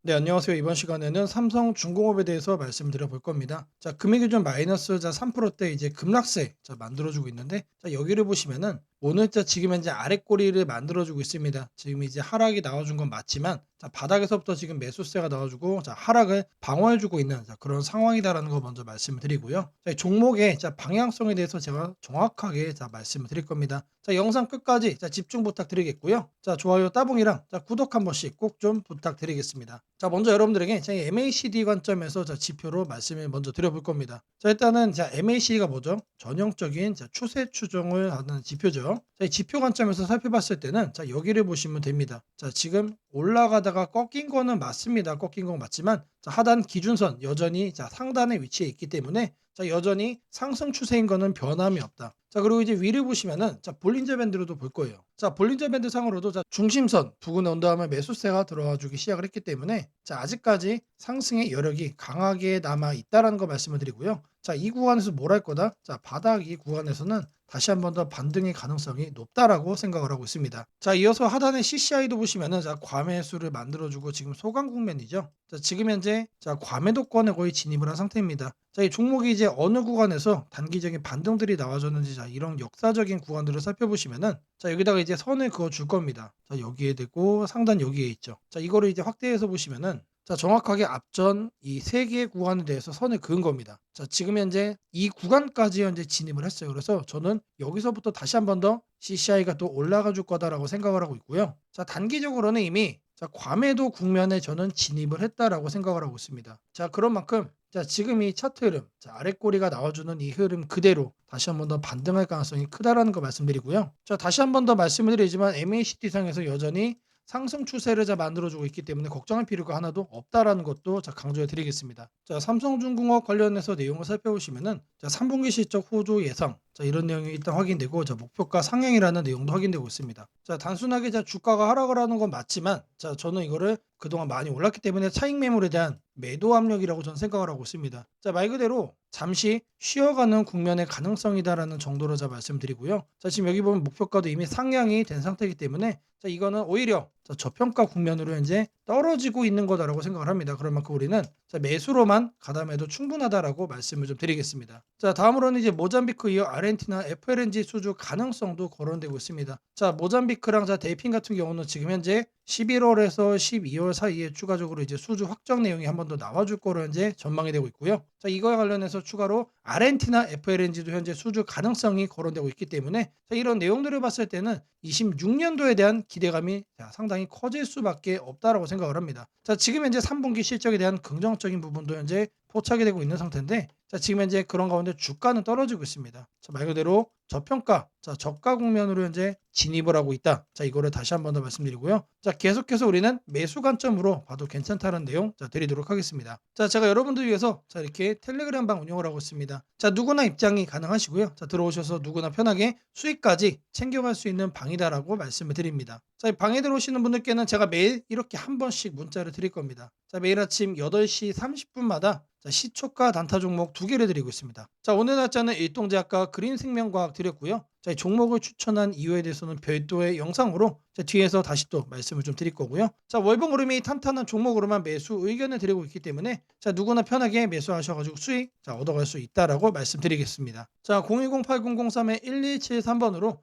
네, 안녕하세요. 이번 시간에는 삼성중공업에 대해서 말씀드려 볼 겁니다. 자, 금액이 좀 마이너스 3%대 이제 급락세 만들어주고 있는데, 자, 여기를 보시면은 오늘 지금 현재 아래 꼬리를 만들어주고 있습니다. 지금 이제 하락이 나와준 건 맞지만, 자, 바닥에서부터 지금 매수세가 나와주고, 자, 하락을 방어해주고 있는 그런 상황이다라는 거 먼저 말씀을 드리고요. 자, 이 종목의 방향성에 대해서 제가 정확하게 말씀을 드릴 겁니다. 자, 영상 끝까지 집중 부탁드리겠고요. 자, 좋아요 따봉이랑 구독 한 번씩 꼭 좀 부탁드리겠습니다. 자, 먼저 여러분들에게 제 MACD 관점에서 지표로 말씀을 먼저 드려볼 겁니다. 자, 일단은 MACD가 뭐죠? 전형적인 추세 추종을 하는 지표죠. 자, 이 지표 관점에서 살펴봤을 때는 여기를 보시면 됩니다. 자, 지금 올라가다가 꺾인 거는 맞습니다. 꺾인 건 맞지만 하단 기준선 여전히 상단에 위치해 있기 때문에 여전히 상승 추세인 거는 변함이 없다. 자, 그리고 이제 위를 보시면은 볼린저 밴드로도 볼 거예요. 자, 볼린저 밴드 상으로도 중심선 부근에 온 다음에 매수세가 들어와 주기 시작을 했기 때문에 아직까지 상승의 여력이 강하게 남아 있다라는 거 말씀을 드리고요. 자, 이 구간에서 뭘 할 거다? 자, 바닥 이 구간에서는 다시 한 번 더 반등의 가능성이 높다라고 생각을 하고 있습니다. 자, 이어서 하단의 CCI도 보시면은 과매수를 만들어주고 지금 소강 국면이죠. 자, 지금 현재 과매도권에 거의 진입을 한 상태입니다. 자, 이 종목이 이제 어느 구간에서 단기적인 반등들이 나와줬는지 이런 역사적인 구간들을 살펴보시면은 여기다가 이제 선을 그어 줄 겁니다. 자, 여기에 대고 상단 여기에 있죠. 자, 이거를 이제 확대해서 보시면은 정확하게 앞전 이 세 개의 구간에 대해서 선을 그은 겁니다. 자, 지금 현재 이 구간까지 현재 진입을 했어요. 그래서 저는 여기서부터 다시 한 번 더 CCI가 또 올라가 줄 거다라고 생각을 하고 있고요. 자, 단기적으로는 이미 과매도 국면에 저는 진입을 했다라고 생각을 하고 있습니다. 자, 그런 만큼 지금 이 차트 흐름, 아래 꼬리가 나와주는 이 흐름 그대로 다시 한 번 더 반등할 가능성이 크다라는 거 말씀드리고요. 자, 다시 한 번 더 말씀을 드리지만 MACD 상에서 여전히 상승 추세를 만들어주고 있기 때문에 걱정할 필요가 하나도 없다라는 것도 강조해 드리겠습니다. 자, 삼성중공업 관련해서 내용을 살펴보시면은 3분기 실적 호조 예상, 이런 내용이 일단 확인되고 목표가 상향이라는 내용도 확인되고 있습니다. 자, 단순하게 주가가 하락을 하는 건 맞지만 저는 이거를 그동안 많이 올랐기 때문에 차익 매물에 대한 매도 압력이라고 저는 생각을 하고 있습니다. 자, 말 그대로 잠시 쉬어가는 국면의 가능성이다라는 정도로 말씀드리고요. 자, 지금 여기 보면 목표가도 이미 상향이 된 상태이기 때문에 이거는 오히려 저평가 국면으로 현재 떨어지고 있는 거다라고 생각을 합니다. 그런 만큼 우리는 매수로만 가담해도 충분하다라고 말씀을 좀 드리겠습니다. 자, 다음으로는 이제 모잠비크 이어 아르헨티나 FLNG 수주 가능성도 거론되고 있습니다. 자, 모잠비크랑 데이핀 같은 경우는 지금 현재 11월에서 12월 사이에 추가적으로 이제 수주 확정 내용이 한 번 더 나와줄 거로 현재 전망이 되고 있고요. 자, 이거에 관련해서 추가로 아르헨티나 FLNG도 현재 수주 가능성이 거론되고 있기 때문에 이런 내용들을 봤을 때는 26년도에 대한 기대감이 상당히 커질 수밖에 없다라고 생각을 합니다. 자, 지금 현재 3분기 실적에 대한 긍정적인 부분도 현재 포착이 되고 있는 상태인데, 자, 지금 현재 그런 가운데 주가는 떨어지고 있습니다. 자, 말 그대로 저평가, 저가 국면으로 현재 진입을 하고 있다. 자, 이거를 다시 한 번 더 말씀드리고요. 자, 계속해서 우리는 매수 관점으로 봐도 괜찮다는 내용 드리도록 하겠습니다. 자, 제가 여러분들 위해서 이렇게 텔레그램 방 운영을 하고 있습니다. 자, 누구나 입장이 가능하시고요. 자, 들어오셔서 누구나 편하게 수익까지 챙겨갈 수 있는 방이다라고 말씀을 드립니다. 자, 이 방에 들어오시는 분들께는 제가 매일 이렇게 한 번씩 문자를 드릴 겁니다. 자, 매일 아침 8시 30분마다 시초가 단타 종목 2개를 드리고 있습니다. 자, 오늘 날짜는 일동제약과 그린생명과학 드렸고요. 자, 이 종목을 추천한 이유에 대해서는 별도의 영상으로 뒤에서 다시 또 말씀을 좀 드릴 거고요. 자, 월봉 흐름이 탄탄한 종목으로만 매수 의견을 드리고 있기 때문에 누구나 편하게 매수하셔가지고 수익 얻어갈 수 있다라고 말씀드리겠습니다. 자, 010-8003-1173번으로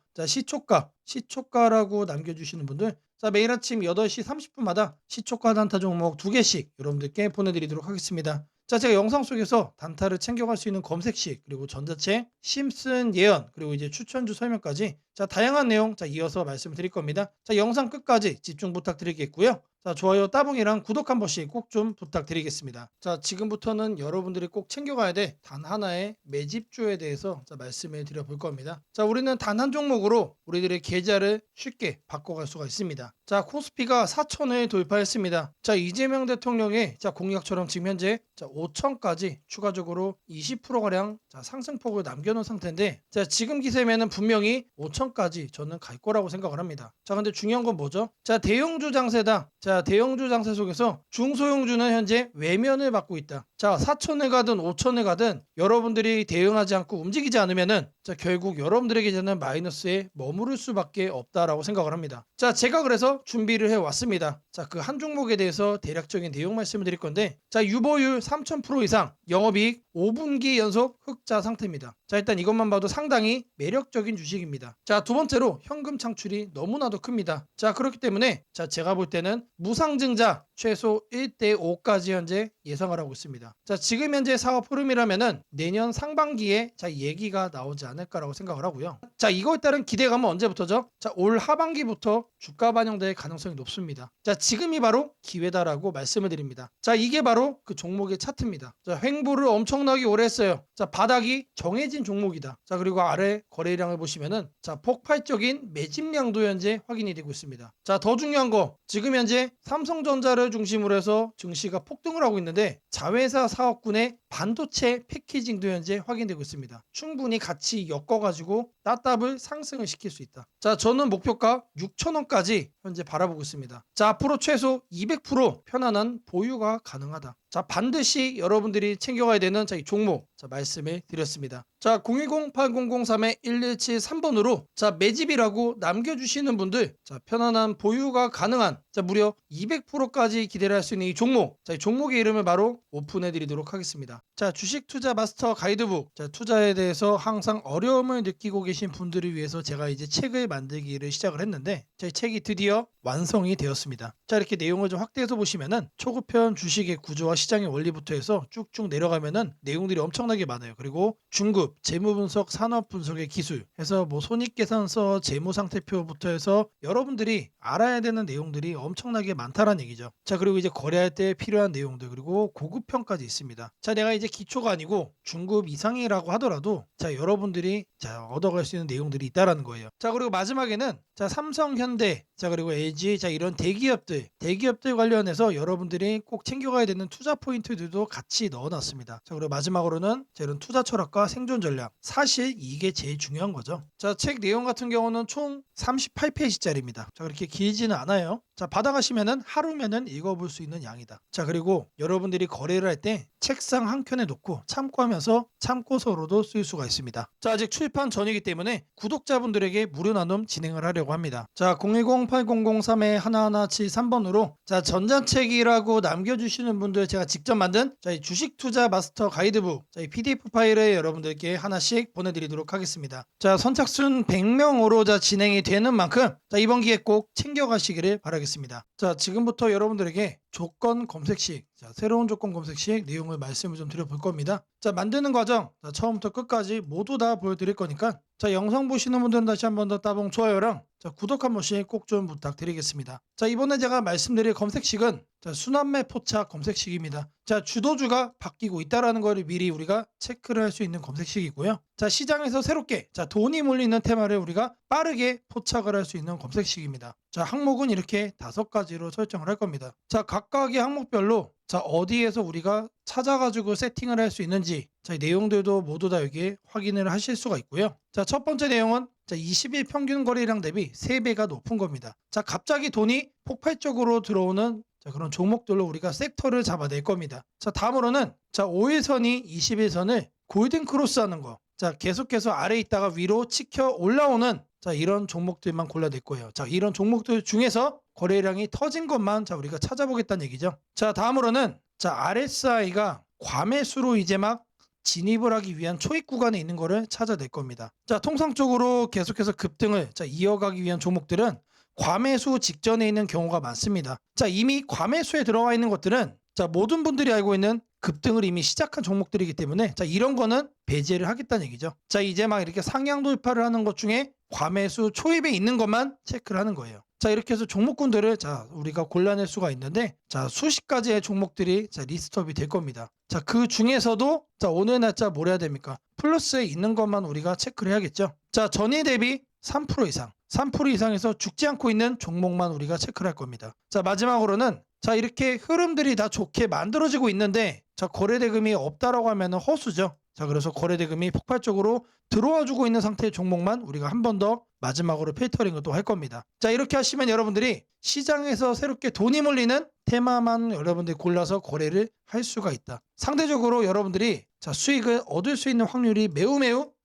시초가라고 남겨주시는 분들, 자, 매일 아침 8시 30분마다 시초가 단타 종목 2개씩 여러분들께 보내드리도록 하겠습니다. 자, 제가 영상 속에서 단타를 챙겨갈 수 있는 검색식, 그리고 전자책, 심슨 예언, 그리고 이제 추천주 설명까지 다양한 내용 이어서 말씀드릴 겁니다. 자, 영상 끝까지 집중 부탁드리겠고요. 자, 좋아요 따봉이랑 구독 한 번씩 꼭 좀 부탁드리겠습니다. 자, 지금부터는 여러분들이 꼭 챙겨가야 돼 단 하나의 매집주에 대해서 말씀을 드려볼 겁니다. 자, 우리는 단 한 종목으로 우리들의 계좌를 쉽게 바꿔갈 수가 있습니다. 자, 코스피가 4천을 돌파했습니다. 자, 이재명 대통령의 공약처럼 지금 현재 5천까지 추가적으로 20%가량 상승폭을 남겨놓은 상태인데, 자, 지금 기세면은 분명히 5천까지 저는 갈 거라고 생각을 합니다. 자, 근데 중요한 건 뭐죠? 자, 대형주 장세다. 자, 자, 대형주 장세 속에서 중소형주는 현재 외면을 받고 있다. 자, 4천에 가든 5천에 가든 여러분들이 대응하지 않고 움직이지 않으면은 자, 결국 여러분들에게는 마이너스에 머무를 수밖에 없다라고 생각을 합니다. 자, 제가 그래서 준비를 해 왔습니다. 자, 그 한 종목에 대해서 대략적인 내용 말씀을 드릴 건데, 자, 유보율 3000% 이상, 영업이익 5분기 연속 흑자 상태입니다. 자, 일단 이것만 봐도 상당히 매력적인 주식입니다. 자, 두 번째로 현금 창출이 너무나도 큽니다. 자, 그렇기 때문에 자, 제가 볼 때는 무상증자 최소 1대5까지 현재 예상을 하고 있습니다. 자, 지금 현재 사업 흐름이라면은 내년 상반기에 자, 얘기가 나오지 않을까라고 생각을 하고요. 자, 이거에 따른 기대감은 언제부터죠? 자, 올 하반기부터 주가 반영될 가능성이 높습니다. 자, 지금이 바로 기회다라고 말씀을 드립니다. 자, 이게 바로 그 종목의 차트입니다. 자, 횡보를 엄청나게 오래 했어요. 자, 바닥이 정해진 종목이다. 자, 그리고 아래 거래량을 보시면은 자, 폭발적인 매집량도 현재 확인이 되고 있습니다. 자, 더 중요한 거 지금 현재 삼성전자를 중심으로 해서 증시가 폭등을 하고 있는데 자회사 사업군의 반도체 패키징도 현재 확인되고 있습니다. 충분히 같이 엮어가지고 따답을 상승을 시킬 수 있다. 자, 저는 목표가 6,000원까지 현재 바라보고 있습니다. 자, 앞으로 최소 200% 편안한 보유가 가능하다. 자, 반드시 여러분들이 챙겨가야 되는 자, 이 종목 자, 말씀을 드렸습니다. 자, 010-8003-1173번으로 자, 매집이라고 남겨주시는 분들 자, 편안한 보유가 가능한 자, 무려 200%까지 기대를 할 수 있는 이 종목 자, 이 종목의 이름을 바로 오픈해 드리도록 하겠습니다. 자, 주식 투자 마스터 가이드북 자, 투자에 대해서 항상 어려움을 느끼고 계신 분들을 위해서 제가 이제 책을 만들기를 시작을 했는데 자, 이 책이 드디어 완성이 되었습니다. 자, 이렇게 내용을 좀 확대해서 보시면은 초급편 주식의 구조와 시장의 원리부터 해서 쭉쭉 내려가면은 내용들이 엄청나게 많아요. 그리고 중급, 재무 분석, 산업 분석의 기술 해서 뭐 손익계산서, 재무 상태표부터 해서 여러분들이 알아야 되는 내용들이 엄청나게 많다라는 얘기죠. 자, 그리고 이제 거래할 때 필요한 내용들 그리고 고급편까지 있습니다. 자, 내가 이제 기초가 아니고 중급 이상이라고 하더라도 자, 여러분들이 자, 얻어갈 수 있는 내용들이 있다라는 거예요. 자, 그리고 마지막에는 자, 삼성, 현대, 자, 그리고 LG 자, 이런 대기업들 관련해서 여러분들이 꼭 챙겨가야 되는 투자 포인트들도 같이 넣어놨습니다. 자, 그리고 마지막으로는 자, 이런 투자 철학과 생존 전략 사실 이게 제일 중요한 거죠. 자, 책 내용 같은 경우는 총 38페이지짜리입니다. 자, 그렇게 길지는 않아요. 자, 받아가시면은 하루면은 읽어볼 수 있는 양이다. 자, 그리고 여러분들이 거래를 할 때 책상 한 켠에 놓고 참고하면서 참고서로도 쓸 수가 있습니다. 자, 아직 출판 전이기 때문에 구독자분들에게 무료 나눔 진행을 하려고 합니다. 자, 010-8003-1173번으로 자, 전자책이라고 남겨주시는 분들 제가 직접 만든 자, 이 주식 투자 마스터 가이드북 자, 이 PDF 파일을 여러분들께 하나씩 보내드리도록 하겠습니다. 자, 선착순 100명으로 자, 진행이 되는 만큼 자, 이번 기회에 꼭 챙겨가시기를 바라겠습니다. 자, 지금부터 여러분들에게 조건 검색식 자, 새로운 조건 검색식 내용을 말씀을 좀 드려볼 겁니다. 자, 만드는 과정 자, 처음부터 끝까지 모두 다 보여드릴 거니까 자, 영상 보시는 분들은 다시 한 번 더 따봉 좋아요랑 자, 구독 한 번씩 꼭 좀 부탁드리겠습니다. 자, 이번에 제가 말씀드릴 검색식은 자, 순환매 포착 검색식입니다. 자, 주도주가 바뀌고 있다라는 것을 미리 우리가 체크를 할 수 있는 검색식이고요. 자, 시장에서 새롭게 자, 돈이 몰리는 테마를 우리가 빠르게 포착을 할 수 있는 검색식입니다. 자, 항목은 이렇게 5가지로 설정을 할 겁니다. 자, 각각의 항목별로 자, 어디에서 우리가 찾아가지고 세팅을 할 수 있는지 자, 이 내용들도 모두 다 여기에 확인을 하실 수가 있고요. 자, 첫 번째 내용은 자, 20일 평균 거래량 대비 3배가 높은 겁니다. 자, 갑자기 돈이 폭발적으로 들어오는 자, 그런 종목들로 우리가 섹터를 잡아낼 겁니다. 자, 다음으로는 자, 5일선이 21선을 골든 크로스 하는 거. 자, 계속해서 아래에 있다가 위로 치켜 올라오는 자, 이런 종목들만 골라낼 거예요. 자, 이런 종목들 중에서 거래량이 터진 것만 자, 우리가 찾아보겠다는 얘기죠. 자, 다음으로는 자, RSI가 과매수로 이제 막 진입을 하기 위한 초입 구간에 있는 거를 찾아낼 겁니다. 자, 통상적으로 계속해서 급등을 자, 이어가기 위한 종목들은 과매수 직전에 있는 경우가 많습니다. 자, 이미 과매수에 들어와 있는 것들은 자, 모든 분들이 알고 있는 급등을 이미 시작한 종목들이기 때문에 자, 이런 거는 배제를 하겠다는 얘기죠. 자, 이제 막 이렇게 상향 돌파를 하는 것 중에 과매수 초입에 있는 것만 체크를 하는 거예요. 자, 이렇게 해서 종목군들을 자, 우리가 골라낼 수가 있는데 자, 수십 가지의 종목들이 자, 리스트업이 될 겁니다. 자, 그 중에서도 자, 오늘 날짜 뭘 해야 됩니까? 플러스에 있는 것만 우리가 체크를 해야겠죠. 자, 전일 대비 3% 이상 3% 이상에서 죽지 않고 있는 종목만 우리가 체크를 할 겁니다. 자, 마지막으로는 자, 이렇게 흐름들이 다 좋게 만들어지고 있는데 자, 거래 대금이 없다라고 하면 허수죠. 자, 그래서 거래 대금이 폭발적으로 들어와 주고 있는 상태의 종목만 우리가 한 번 더 마지막으로 필터링을 또 할 겁니다. 자, 이렇게 하시면 여러분들이 시장에서 새롭게 돈이 몰리는 테마만 여러분들이 골라서 거래를 할 수가 있다. 상대적으로 여러분들이 자, 수익을 얻을 수 있는 확률이 매우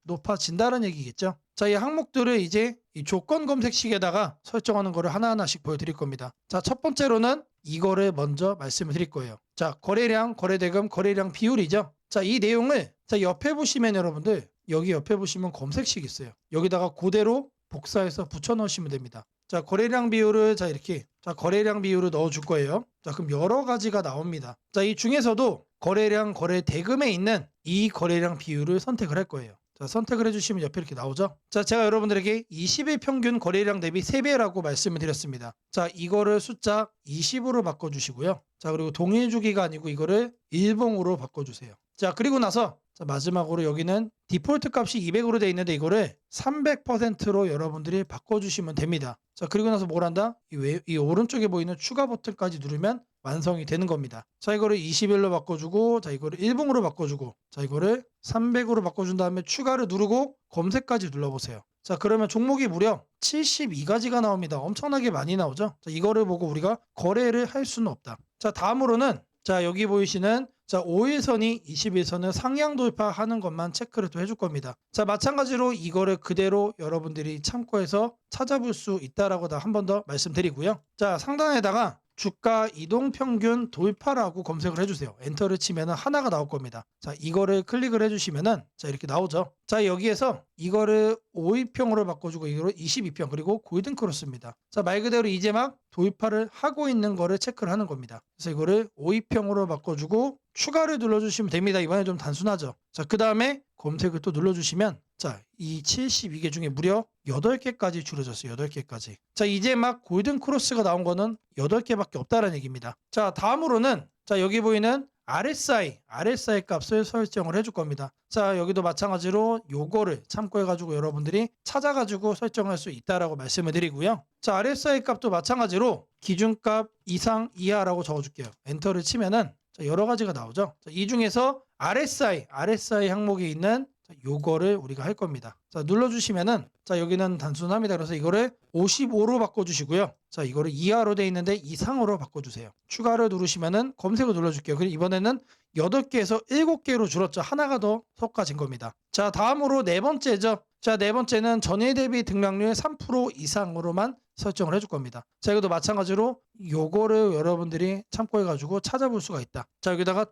높아진다는 얘기겠죠. 자, 이 항목들을 이제 이 조건 검색식에다가 설정하는 거를 하나하나씩 보여드릴 겁니다. 자, 첫 번째로는 이거를 먼저 말씀을 드릴 거예요. 자, 거래량, 거래대금, 거래량 비율이죠. 자, 이 내용을 자, 옆에 보시면 여러분들 여기 옆에 보시면 검색식 있어요. 여기다가 그대로 복사해서 붙여 넣으시면 됩니다. 자, 거래량 비율을 자, 이렇게 자, 거래량 비율을 넣어 줄 거예요. 자, 그럼 여러 가지가 나옵니다. 자, 이 중에서도 거래량, 거래 대금에 있는 이 거래량 비율을 선택을 할 거예요. 자, 선택을 해주시면 옆에 이렇게 나오죠. 자, 제가 여러분들에게 20일 평균 거래량 대비 3배라고 말씀을 드렸습니다. 자, 이거를 숫자 20으로 바꿔주시고요. 자, 그리고 동일 주기가 아니고 이거를 일봉으로 바꿔주세요. 자, 그리고 나서 자, 마지막으로 여기는 디폴트 값이 200으로 되어 있는데 이거를 300%로 여러분들이 바꿔주시면 됩니다. 자, 그리고 나서 뭘 한다? 이 오른쪽에 보이는 추가 버튼까지 누르면 완성이 되는 겁니다. 자, 이거를 21로 바꿔주고, 자, 이거를 일봉으로 바꿔주고, 자, 이거를 300으로 바꿔준 다음에 추가를 누르고 검색까지 눌러보세요. 자, 그러면 종목이 무려 72가지가 나옵니다. 엄청나게 많이 나오죠. 자, 이거를 보고 우리가 거래를 할 수는 없다. 자, 다음으로는 자, 여기 보이시는 자, 5일선이 21선을 상향 돌파하는 것만 체크를 또 해줄 겁니다. 자, 마찬가지로 이거를 그대로 여러분들이 참고해서 찾아볼 수 있다라고 한 번 더 말씀드리고요. 자, 상단에다가 주가 이동 평균 돌파라고 검색을 해주세요. 엔터를 치면 하나가 나올 겁니다. 자, 이거를 클릭을 해주시면은 자, 이렇게 나오죠. 자, 여기에서 이거를 5일평으로 바꿔주고 이거를 22평 그리고 골든 크로스입니다. 자, 말 그대로 이제 막 돌파를 하고 있는 거를 체크를 하는 겁니다. 그래서 이거를 5일평으로 바꿔주고 추가를 눌러주시면 됩니다. 이번에 좀 단순하죠. 자, 그 다음에 검색을 또 눌러주시면 자, 이 72개 중에 무려 8개까지 줄여졌어요. 8개까지. 자, 이제 막 골든 크로스가 나온 거는 8개밖에 없다는 얘기입니다. 자, 다음으로는 자, 여기 보이는 RSI 값을 설정을 해줄 겁니다. 자, 여기도 마찬가지로 요거를 참고해가지고 여러분들이 찾아가지고 설정할 수 있다라고 말씀을 드리고요. 자, RSI 값도 마찬가지로 기준값 이상 이하라고 적어줄게요. 엔터를 치면은 자, 여러 가지가 나오죠. 자, 이 중에서 RSI 항목에 있는 요거를 우리가 할 겁니다. 자, 눌러주시면은 자, 여기는 단순합니다. 그래서 이거를 55로 바꿔주시고요. 자, 이거를 이하로 돼 있는데 이상으로 바꿔주세요. 추가를 누르시면은 검색을 눌러줄게요. 그리고 이번에는 8개에서 7개로 줄었죠. 하나가 더 섞어진 겁니다. 자, 다음으로 네 번째죠. 자, 네 번째는 전일 대비 등락률 3% 이상으로만 설정을 해줄 겁니다. 자, 이것도 마찬가지로 요거를 여러분들이 참고해가지고 찾아볼 수가 있다. 자, 여기다가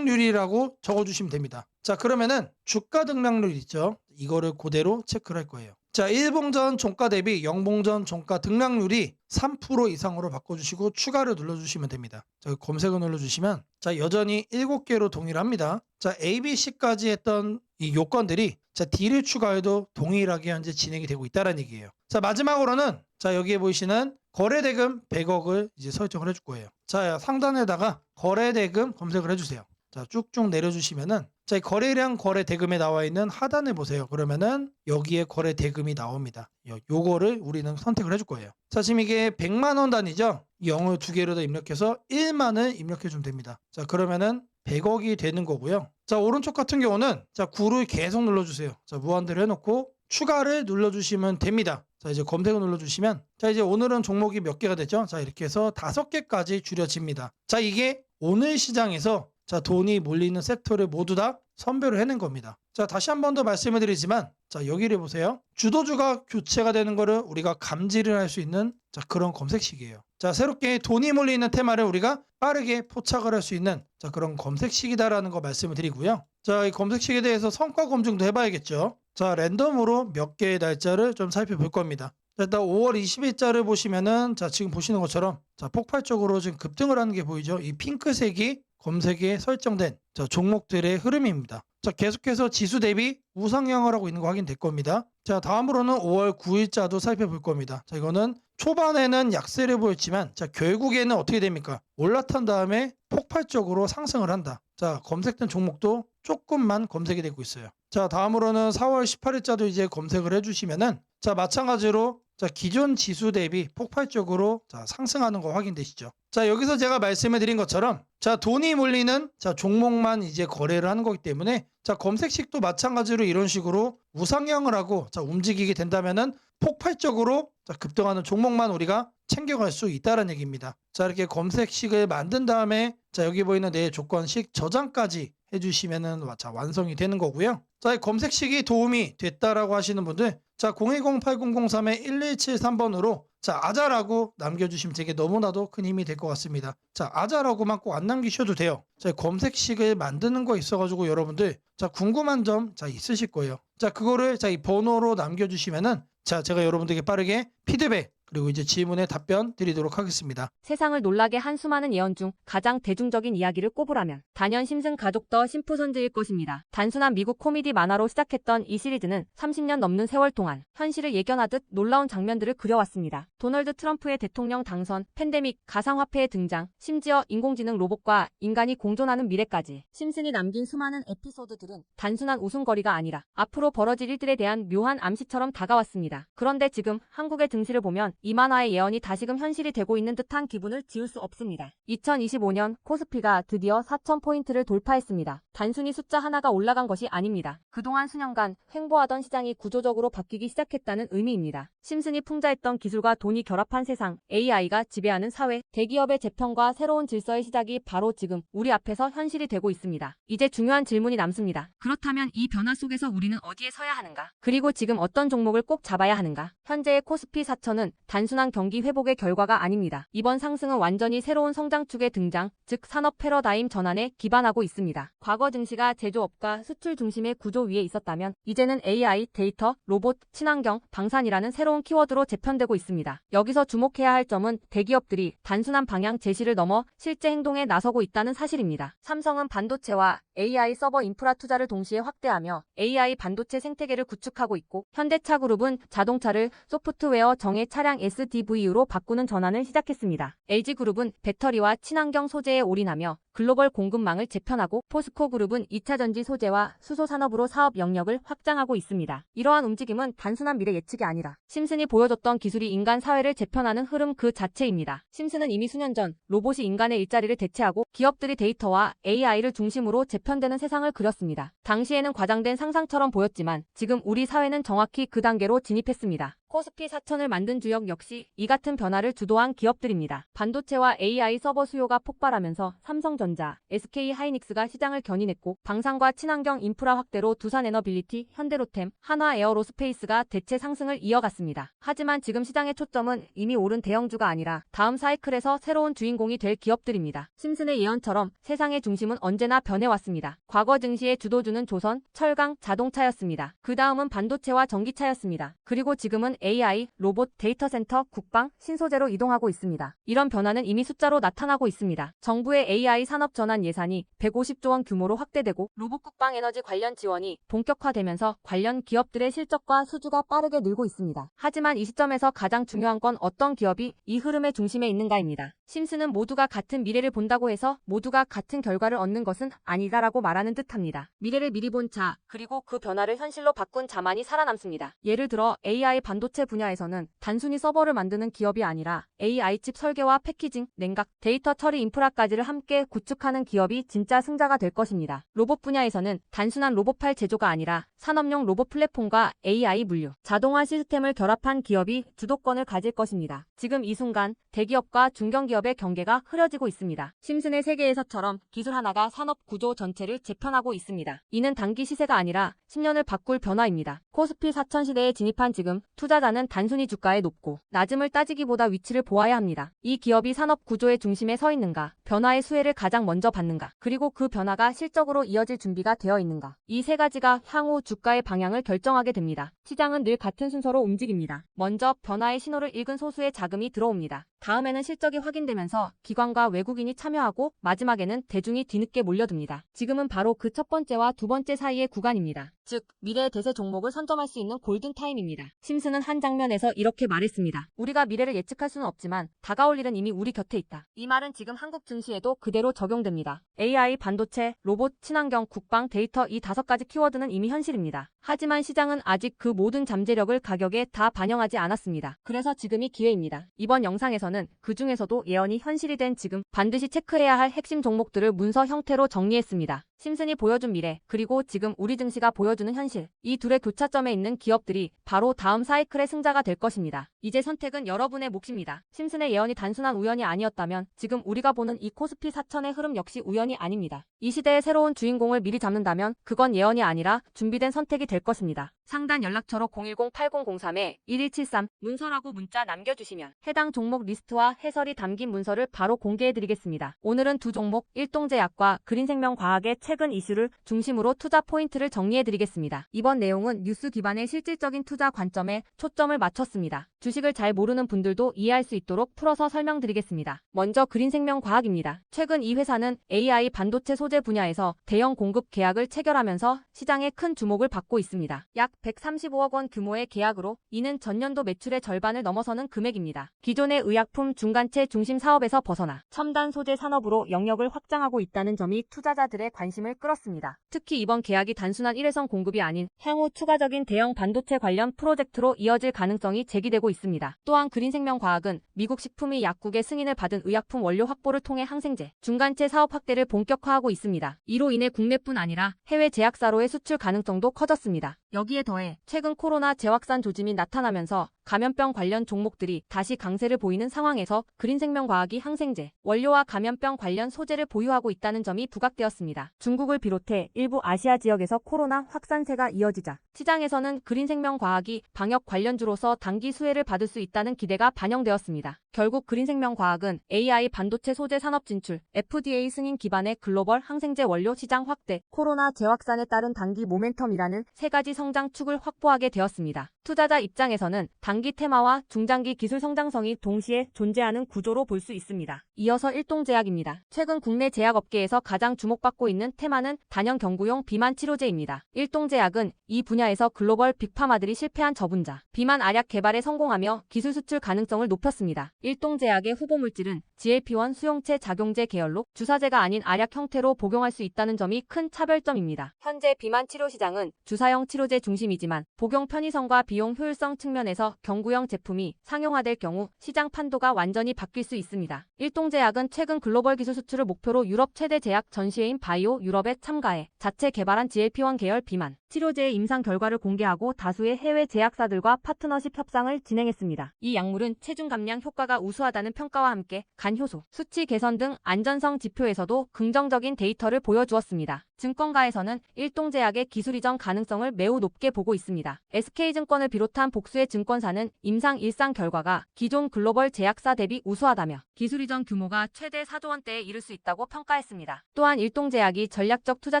등락률이라고 적어주시면 됩니다. 자, 그러면은 주가 등락률 있죠. 이거를 그대로 체크를 할 거예요. 자, 일봉전 종가 대비 영봉전 종가 등락률이 3% 이상으로 바꿔주시고 추가를 눌러주시면 됩니다. 자, 검색을 눌러주시면 자, 여전히 7개로 동일합니다. 자, A, B, C까지 했던 이 요건들이 자, D를 추가해도 동일하게 현재 진행이 되고 있다는 얘기예요. 자, 마지막으로는 자, 여기에 보이시는 거래대금 100억을 이제 설정을 해줄 거예요. 자, 상단에다가 거래대금 검색을 해주세요. 자, 쭉쭉 내려주시면은 자, 거래량 거래대금에 나와 있는 하단에 보세요. 그러면은 여기에 거래대금이 나옵니다. 요거를 우리는 선택을 해줄 거예요. 자, 지금 이게 100만 원 단위죠. 0을 2개로 더 입력해서 1만을 입력해 주면 됩니다. 자, 그러면은 100억이 되는 거고요. 자, 오른쪽 같은 경우는 자, 9를 계속 눌러주세요. 자, 무한대로 해놓고 추가를 눌러주시면 됩니다. 자, 이제 검색을 눌러주시면 자, 이제 오늘은 종목이 몇 개가 됐죠? 자, 이렇게 해서 5개까지 줄여집니다. 자, 이게 오늘 시장에서 자, 돈이 몰리는 섹터를 모두 다 선별을 해낸 겁니다. 자, 다시 한 번 더 말씀을 드리지만 자, 여기를 보세요. 주도주가 교체가 되는 거를 우리가 감지를 할 수 있는 자, 그런 검색식이에요. 자, 새롭게 돈이 몰리는 테마를 우리가 빠르게 포착을 할 수 있는 자, 그런 검색식이다라는 거 말씀을 드리고요. 자, 이 검색식에 대해서 성과 검증도 해봐야겠죠. 자, 랜덤으로 몇 개의 날짜를 좀 살펴볼 겁니다. 자, 일단 5월 20일자를 보시면은 자, 지금 보시는 것처럼 자, 폭발적으로 지금 급등을 하는 게 보이죠. 이 핑크색이 검색에 설정된 자, 종목들의 흐름입니다. 자, 계속해서 지수 대비 우상향을 하고 있는 거 확인될 겁니다. 자, 다음으로는 5월 9일자도 살펴볼 겁니다. 자, 이거는 초반에는 약세를 보였지만 자, 결국에는 어떻게 됩니까? 올라탄 다음에 폭발적으로 상승을 한다. 자, 검색된 종목도 조금만 검색이 되고 있어요. 자, 다음으로는 4월 18일자도 이제 검색을 해주시면은 자, 마찬가지로 자, 기존 지수 대비 폭발적으로 자, 상승하는 거 확인되시죠? 자, 여기서 제가 말씀을 드린 것처럼 자, 돈이 몰리는 자, 종목만 이제 거래를 하는 거기 때문에 자, 검색식도 마찬가지로 이런 식으로 우상향을 하고 자, 움직이게 된다면은 폭발적으로 자, 급등하는 종목만 우리가 챙겨갈 수 있다는 얘기입니다. 자, 이렇게 검색식을 만든 다음에 자, 여기 보이는 내 조건식 저장까지 해주시면은 자, 완성이 되는 거고요. 자, 이 검색식이 도움이 됐다라고 하시는 분들 자, 010-8003-1173번으로 자, 아자라고 남겨주시면 되게 너무나도 큰 힘이 될 것 같습니다. 자, 아자라고만 꼭 안 남기셔도 돼요. 자, 검색식을 만드는 거 있어가지고 여러분들 자, 궁금한 점 자, 있으실 거예요. 자, 그거를 자, 이 번호로 남겨주시면은 자, 제가 여러분들에게 빠르게 피드백 그리고 이제 질문에 답변 드리도록 하겠습니다. 세상을 놀라게 한 수많은 예언 중 가장 대중적인 이야기를 꼽으라면 단연 심슨 가족 더 심프손즈일 것입니다. 단순한 미국 코미디 만화로 시작했던 이 시리즈는 30년 넘는 세월 동안 현실을 예견하듯 놀라운 장면들을 그려왔습니다. 도널드 트럼프의 대통령 당선, 팬데믹, 가상화폐의 등장, 심지어 인공지능 로봇과 인간이 공존하는 미래까지 심슨이 남긴 수많은 에피소드들은 단순한 웃음거리가 아니라 앞으로 벌어질 일들에 대한 묘한 암시처럼 다가왔습니다. 그런데 지금 한국의 증시를 보면 이 만화의 예언이 다시금 현실이 되고 있는 듯한 기분을 지울 수 없습니다. 2025년 코스피가 드디어 4,000포인트를 돌파했습니다. 단순히 숫자 하나가 올라간 것이 아닙니다. 그동안 수년간 횡보하던 시장이 구조적으로 바뀌기 시작했다는 의미입니다. 심슨이 풍자했던 기술과 돈이 결합한 세상, AI가 지배하는 사회, 대기업의 재편과 새로운 질서의 시작이 바로 지금 우리 앞에서 현실이 되고 있습니다. 이제 중요한 질문이 남습니다. 그렇다면 이 변화 속에서 우리는 어디에 서야 하는가? 그리고 지금 어떤 종목을 꼭 잡아야 하는가? 현재의 코스피 4천은 단순한 경기 회복의 결과가 아닙니다. 이번 상승은 완전히 새로운 성장축의 등장, 즉 산업 패러다임 전환에 기반하고 있습니다. 과거 증시가 제조업과 수출 중심의 구조 위에 있었다면 이제는 AI, 데이터, 로봇, 친환경, 방산이라는 새로운 키워드로 재편되고 있습니다. 여기서 주목해야 할 점은 대기업들이 단순한 방향 제시를 넘어 실제 행동에 나서고 있다는 사실입니다. 삼성은 반도체와 AI 서버 인프라 투자를 동시에 확대하며 AI 반도체 생태계를 구축하고 있고, 현대차그룹은 자동차를 소프트웨어 정예 차량 SDV로 바꾸는 전환을 시작했습니다. LG그룹은 배터리와 친환경 소재에 올인하며 글로벌 공급망을 재편하고, 포스코그룹은 2차전지 소재와 수소 산업으로 사업 영역을 확장하고 있습니다. 이러한 움직임은 단순한 미래 예측이 아니라 심슨이 보여줬던 기술이 인간 사회를 재편하는 흐름 그 자체입니다. 심슨은 이미 수년 전 로봇이 인간의 일자리를 대체하고 기업들이 데이터와 AI를 중심으로 재편되는 세상을 그렸습니다. 당시에는 과장된 상상처럼 보였지만 지금 우리 사회는 정확히 그 단계로 진입했습니다. 코스피 4천을 만든 주역 역시 이 같은 변화를 주도한 기업들입니다. 반도체와 AI 서버 수요가 폭발하면서 삼성전자, SK하이닉스가 시장을 견인했고, 방산과 친환경 인프라 확대로 두산에너빌리티, 현대로템, 한화에어로스페이스가 대체 상승을 이어갔습니다. 하지만 지금 시장의 초점은 이미 오른 대형주가 아니라 다음 사이클에서 새로운 주인공이 될 기업들입니다. 심슨의 예언처럼 세상의 중심은 언제나 변해왔습니다. 과거 증시의 주도주는 조선, 철강, 자동차였습니다. 그 다음은 반도체와 전기차였습니다. 그리고 지금은 AI, 로봇, 데이터 센터, 국방, 신소재로 이동하고 있습니다. 이런 변화는 이미 숫자로 나타나고 있습니다. 정부의 AI 산업 전환 예산이 150조 원 규모로 확대되고, 로봇 국방 에너지 관련 지원이 본격화되면서 관련 기업들의 실적과 수주가 빠르게 늘고 있습니다. 하지만 이 시점에서 가장 중요한 건 어떤 기업이 이 흐름의 중심에 있는가입니다. 심슨은 모두가 같은 미래를 본다고 해서 모두가 같은 결과를 얻는 것은 아니다라고 말하는 듯합니다. 미래를 미리 본 자, 그리고 그 변화를 현실로 바꾼 자만이 살아남습니다. 예를 들어 AI 반도체 분야에서는 단순히 서버를 만드는 기업이 아니라 AI 칩 설계와 패키징, 냉각, 데이터 처리 인프라까지를 함께 구축하는 기업이 진짜 승자가 될 것입니다. 로봇 분야에서는 단순한 로봇팔 제조가 아니라 산업용 로봇 플랫폼과 AI 물류, 자동화 시스템을 결합한 기업이 주도권을 가질 것입니다. 지금 이 순간 대기업과 중견기업의 경계가 흐려지고 있습니다. 심슨의 세계에서처럼 기술 하나가 산업 구조 전체를 재편하고 있습니다. 이는 단기 시세가 아니라 10년을 바꿀 변화입니다. 코스피 4천 시대에 진입한 지금 투자자는 단순히 주가의 높고 낮음을 따지기보다 위치를 보아야 합니다. 이 기업이 산업 구조의 중심에 서 있는가, 변화의 수혜를 가장 먼저 받는가, 그리고 그 변화가 실적으로 이어질 준비가 되어 있는가. 이 세 가지가 향후 주가의 방향을 결정하게 됩니다. 시장은 늘 같은 순서로 움직입니다. 먼저 변화의 신호를 읽은 소수의 자금이 들어옵니다. 다음에는 실적이 확인되면서 기관과 외국인이 참여하고, 마지막에는 대중이 뒤늦게 몰려듭니다. 지금은 바로 그 첫 번째와 두 번째 사이의 구간입니다. 즉, 미래의 대세 종목을 선점할 수 있는 골든타임입니다. 심슨은 한 장면에서 이렇게 말했습니다. 우리가 미래를 예측할 수는 없지만 다가올 일은 이미 우리 곁에 있다. 이 말은 지금 한국 증시에도 그대로 적용됩니다. AI, 반도체, 로봇, 친환경, 국방, 데이터 이 5가지 키워드는 이미 현실입니다. 하지만 시장은 아직 그 모든 잠재력을 가격에 다 반영하지 않았습니다. 그래서 지금이 기회입니다. 이번 영상에서는 그 중에서도 예언이 현실이 된 지금 반드시 체크해야 할 핵심 종목들을 문서 형태로 정리했습니다. 심슨이 보여준 미래, 그리고 지금 우리 증시가 보여주는 현실. 이 둘의 교차점에 있는 기업들이 바로 다음 사이클의 승자가 될 것입니다. 이제 선택은 여러분의 몫입니다. 심슨의 예언이 단순한 우연이 아니었다면 지금 우리가 보는 이 코스피 4000의 흐름 역시 우연이 아닙니다. 이 시대의 새로운 주인공을 미리 잡는다면 그건 예언이 아니라 준비된 선택이 될 것입니다. 상단 연락처로 010-8003-1173 문서라고 문자 남겨주시면 해당 종목 리스트와 해설이 담긴 문서를 바로 공개해드리겠습니다. 오늘은 두 종목 일동제약과 그린생명과학의 최근 이슈를 중심으로 투자 포인트를 정리해드리겠습니다. 이번 내용은 뉴스 기반의 실질적인 투자 관점에 초점을 맞췄습니다. 주식을 잘 모르는 분들도 이해할 수 있도록 풀어서 설명드리겠습니다. 먼저 그린생명과학입니다. 최근 이 회사는 AI 반도체 소재 분야에서 대형 공급 계약을 체결하면서 시장에 큰 주목을 받고 있습니다. 약 135억 원 규모의 계약으로 이는 전년도 매출의 절반을 넘어서는 금액입니다. 기존의 의약품 중간체 중심 사업에서 벗어나 첨단 소재 산업으로 영역을 확장하고 있다는 점이 투자자들의 관심을 끌었습니다. 특히 이번 계약이 단순한 일회성 공급이 아닌 향후 추가적인 대형 반도체 관련 프로젝트로 이어질 가능성이 제기되고 있습니다. 또한 그린생명과학은 미국 식품의 약국의 승인을 받은 의약품 원료 확보를 통해 항생제, 중간체 사업 확대를 본격화하고 있습니다. 이로 인해 국내뿐 아니라 해외 제약사로의 수출 가능성도 커졌습니다. 여기에 더해 최근 코로나 재확산 조짐이 나타나면서 감염병 관련 종목들이 다시 강세를 보이는 상황에서 그린생명과학이 항생제, 원료와 감염병 관련 소재를 보유하고 있다는 점이 부각되었습니다. 중국을 비롯해 일부 아시아 지역에서 코로나 확산세가 이어지자 시장에서는 그린생명과학이 방역 관련주로서 단기 수혜를 받을 수 있다는 기대가 반영되었습니다. 결국 그린생명과학은 AI 반도체 소재 산업 진출, FDA 승인 기반의 글로벌 항생제 원료 시장 확대, 코로나 재확산에 따른 단기 모멘텀이라는 세 가지 성장 축을 확보하게 되었습니다. 투자자 입장에서는 단기 테마와 중장기 기술 성장성이 동시에 존재하는 구조로 볼 수 있습니다. 이어서 일동제약입니다. 최근 국내 제약업계에서 가장 주목받고 있는 테마는 단연 경구용 비만 치료제입니다. 일동제약은 이 분야에서 글로벌 빅파마들이 실패한 저분자, 비만 알약 개발에 성공하며 기술 수출 가능성을 높였습니다. 일동제약의 후보 물질은 GLP-1 수용체 작용제 계열로 주사제가 아닌 알약 형태로 복용할 수 있다는 점이 큰 차별점입니다. 현재 비만 치료 시장은 주사형 치료제 중심이지만 복용 편의성과 비용 효율성 측면에서 경구형 제품이 상용화될 경우 시장 판도가 완전히 바뀔 수 있습니다. 일동제약은 최근 글로벌 기술 수출을 목표로 유럽 최대 제약 전시회인 바이오 유럽에 참가해 자체 개발한 GLP-1 계열 비만 치료제의 임상 결과를 공개하고 다수의 해외 제약사들과 파트너십 협상을 진행했습니다. 이 약물은 체중 감량 효과가 우수하다는 평가와 함께 간 효소, 수치 개선 등 안전성 지표에서도 긍정적인 데이터를 보여주었습니다. 증권가에서는 일동제약의 기술 이전 가능성을 매우 높게 보고 있습니다. SK증권을 비롯한 복수의 증권사는 임상 일상 결과가 기존 글로벌 제약사 대비 우수하다며 기술 이전 규모가 최대 4조 원대에 이를 수 있다고 평가했습니다. 또한 일동제약이 전략적 투자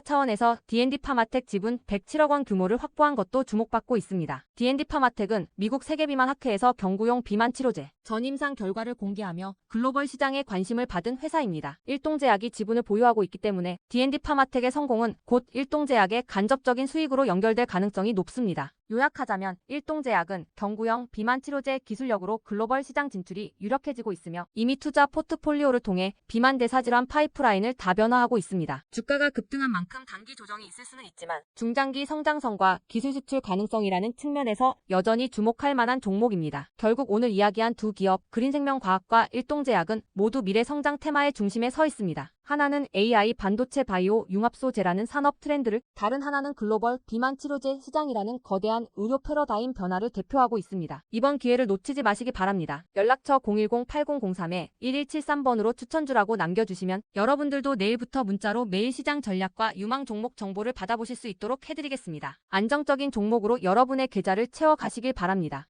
차원에서 D&D 파마텍 지분 107억 원 규모를 확보한 것도 주목받고 있습니다. D&D 파마텍은 미국 세계비만학회에서 경구용 비만 치료제 전임상 결과를 공개하며 글로벌 시장에 관심을 받은 회사입니다. 일동제약이 지분을 보유하고 있기 때문에 D&D 파마텍의 성공은 곧 일동제약의 간접적인 수익으로 연결될 가능성이 높습니다. 요약하자면 일동제약은 경구형 비만 치료제 기술력으로 글로벌 시장 진출이 유력해지고 있으며 이미 투자 포트폴리오를 통해 비만 대사질환 파이프라인을 다변화하고 있습니다. 주가가 급등한 만큼 단기 조정이 있을 수는 있지만 중장기 성장성과 기술 수출 가능성이라는 측면에서 여전히 주목할 만한 종목입니다. 결국 오늘 이야기한 두 기업 그린생명과학과 일동제약은 모두 미래 성장 테마의 중심에 서 있습니다. 하나는 AI 반도체 바이오 융합소재라는 산업 트렌드를, 다른 하나는 글로벌 비만 치료제 시장이라는 거대한 의료 패러다임 변화를 대표하고 있습니다. 이번 기회를 놓치지 마시기 바랍니다. 연락처 010-8003-1173번으로 추천주라고 남겨주시면 여러분들도 내일부터 문자로 매일 시장 전략과 유망 종목 정보를 받아보실 수 있도록 해드리겠습니다. 안정적인 종목으로 여러분의 계좌를 채워가시길 바랍니다.